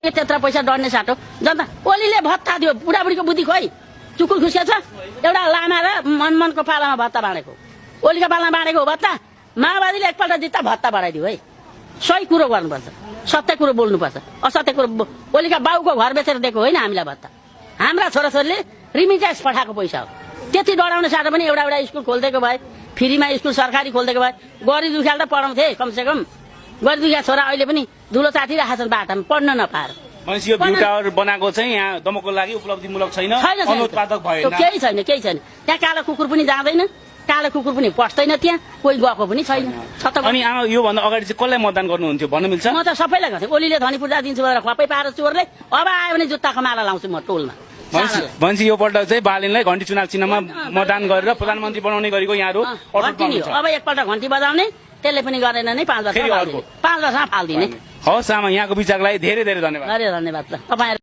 त्यत्रो पैसा डढ्ने साटो जनता ओलीले भत्ता दियो बुढाबुढीको बुद्धि खोइ चुकुल खुसिया छ एउटा लामा र मनमनको पालामा भत्ता बाँडेको ओलीको पालामा बाँडेको हो भत्ता माओवादीले एकपल्ट जित्दा भत्ता बढाइदियो है सही कुरो गर्नुपर्छ सत्य कुरो बोल्नुपर्छ असत्य कुरो ओलीका बाउको घर बेचेर दिएको होइन हामीलाई भत्ता हाम्रा छोराछोरीले रिमिटेन्स पठाएको पैसा हो त्यति डढाउने साटो पनि एउटा एउटा स्कुल खोलिदिएको भए फ्रीमा स्कुल सरकारी खोलिदिएको भए गरिब दुखियाले त पढाउँथे कमसेकम गरिब दुखिया छोरा अहिले पनि धुलो चाटिरहेका छन् बाटामा पढ्न नपाएर भनेपछि यो भ्यू टावर बनाएको चाहिँ यहाँ दमको लागि उपलब्धिमूलक छैन अनुत्पादक भएन केही छैन त्यहाँ कालो कुकुर पनि जाँदैन कालो कुकुर पनि पस्दैन त्यहाँ कोही गएको पनि छैन अनि योभन्दा अगाडि चाहिँ कसलाई मतदान गर्नुहुन्थ्यो भन्नु मिल्छ म त सबैलाई गर्थेँ ओलीले धनी पूर्जा दिन्छु भनेर खपै पाएर चोरले अब आयो भने जुत्ताको माला लाउँछु म टोलमा भनेपछि यो पल्ट चाहिँ बालेनलाई घण्टी चुनाव चिन्हमा मतदान गरेर प्रधानमन्त्री बनाउने गरेको यहाँहरू अब एकपल्ट घण्टी बजाउने त्यसले पनि गरेन नै 5 वर्षमा फाल्दिने हवस् आमा यहाँको विचारलाई धेरै धेरै धन्यवाद धन्यवाद तपाईँ